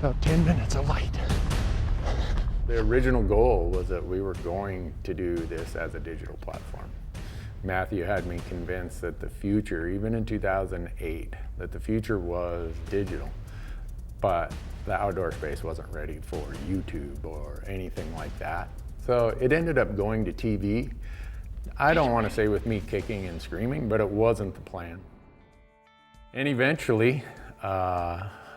about 10 minutes of light. The original goal was that we were going to do this as a digital platform. Matthew had me convinced that the future, even in 2008, that the future was digital, but the outdoor space wasn't ready for YouTube or anything like that. So it ended up going to TV. I don't want to say with me kicking and screaming, but it wasn't the plan. And eventually,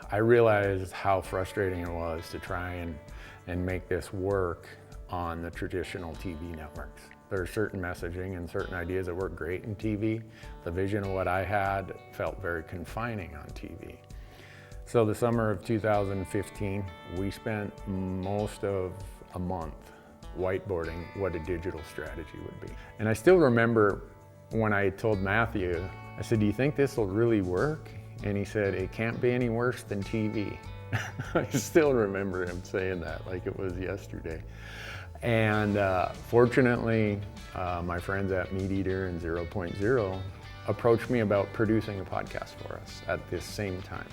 I realized how frustrating it was to try and make this work on the traditional TV networks. There are certain messaging and certain ideas that work great in TV. The vision of what I had felt very confining on TV. So the summer of 2015, we spent most of a month whiteboarding what a digital strategy would be. And I still remember when I told Matthew, I said, "Do you think this will really work?" And he said, "It can't be any worse than TV." I still remember him saying that like it was yesterday. And fortunately, my friends at Meat Eater and 0.0 approached me about producing a podcast for us at this same time.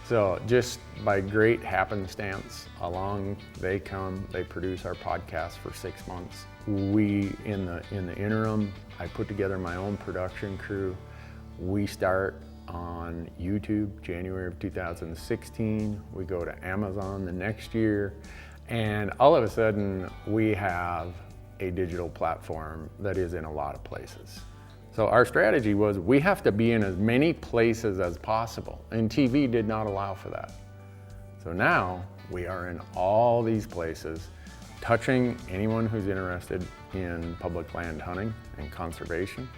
So just by great happenstance, along they come, they produce our podcast for 6 months. We, in the interim, I put together my own production crew. We start on YouTube, January of 2016. We go to Amazon the next year. And all of a sudden, we have a digital platform that is in a lot of places. So our strategy was we have to be in as many places as possible, and TV did not allow for that. So now we are in all these places, touching anyone who's interested in public land hunting and conservation.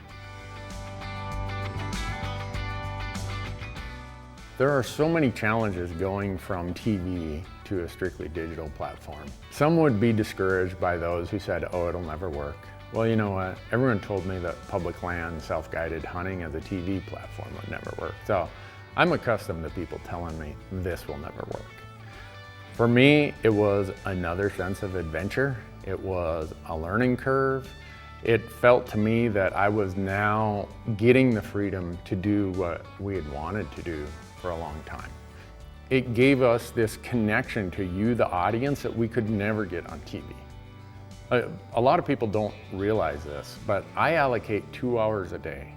There are so many challenges going from TV to a strictly digital platform. Some would be discouraged by those who said, "Oh, it'll never work." Well, you know what? Everyone told me that public land self-guided hunting as a TV platform would never work. So I'm accustomed to people telling me this will never work. For me, it was another sense of adventure. It was a learning curve. It felt to me that I was now getting the freedom to do what we had wanted to do for a long time. It gave us this connection to you, the audience, that we could never get on TV. A lot of people don't realize this, but I allocate 2 hours a day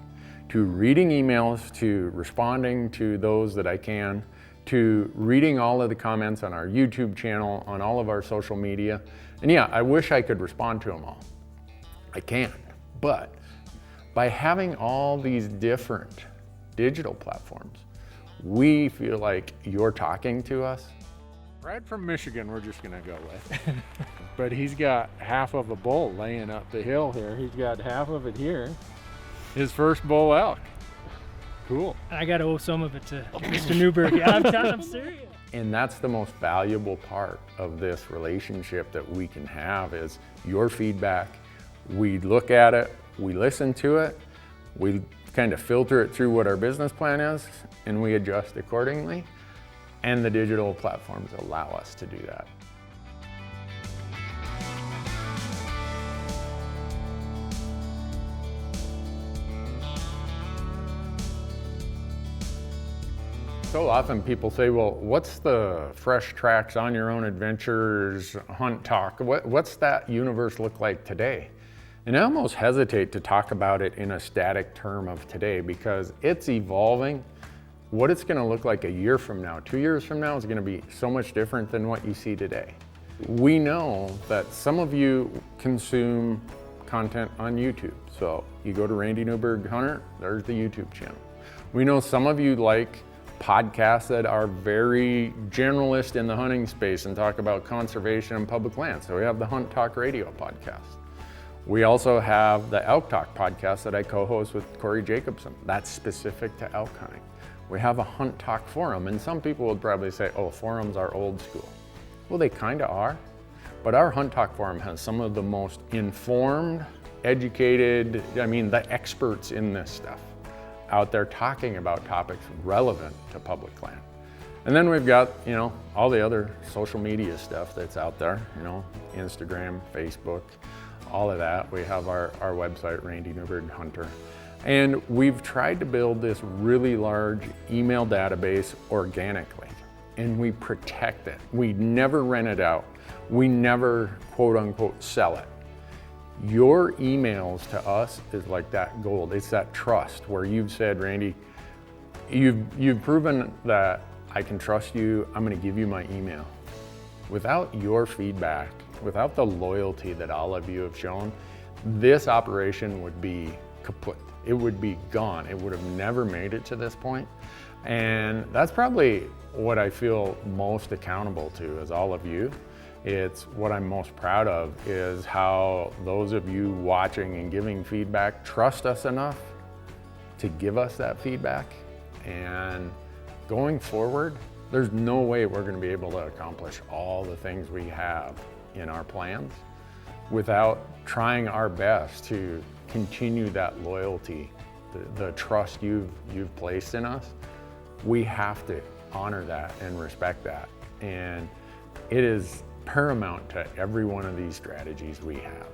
to reading emails, to responding to those that I can, to reading all of the comments on our YouTube channel, on all of our social media. And yeah, I wish I could respond to them all. I can't, but by having all these different digital platforms, we feel like you're talking to us. Brad from Michigan, we're just gonna go with. But he's got half of a bull laying up the hill here. He's got half of it here. His first bull elk. Cool. I gotta owe some of it to Mr. Newberg. Yeah, I'm serious. And that's the most valuable part of this relationship that we can have is your feedback. We look at it, we listen to it, we kind of filter it through what our business plan is, and we adjust accordingly. And the digital platforms allow us to do that. So often people say, well, what's the Fresh Tracks On Your Own Adventures Hunt Talk? What's that universe look like today? And I almost hesitate to talk about it in a static term of today because it's evolving. What it's gonna look like a year from now, 2 years from now is gonna be so much different than what you see today. We know that some of you consume content on YouTube. So you go to Randy Newberg Hunter, there's the YouTube channel. We know some of you like podcasts that are very generalist in the hunting space and talk about conservation and public land. So we have the Hunt Talk Radio podcast. We also have the Elk Talk podcast that I co-host with Corey Jacobson. That's specific to elk hunting. We have a Hunt Talk forum, and some people would probably say, oh, forums are old school. Well, they kind of are, but our Hunt Talk forum has some of the most informed, educated, the experts in this stuff out there talking about topics relevant to public land. And then we've got, all the other social media stuff that's out there, Instagram, Facebook, all of that. We have our website, Randy Newberg Hunter. And we've tried to build this really large email database organically. and we protect it. We never rent it out. We never quote unquote sell it. Your emails to us is like that gold. It's that trust where you've said, Randy, you've proven that I can trust you. I'm going to give you my email. Without your feedback, without the loyalty that all of you have shown, this operation would be kaput. It would be gone. It would have never made it to this point. And that's probably what I feel most accountable to is all of you. It's what I'm most proud of is how those of you watching and giving feedback trust us enough to give us that feedback. And going forward, there's no way we're going to be able to accomplish all the things we have in our plans without trying our best to continue that loyalty, the trust you've placed in us. We have to honor that and respect that. And it is paramount to every one of these strategies we have.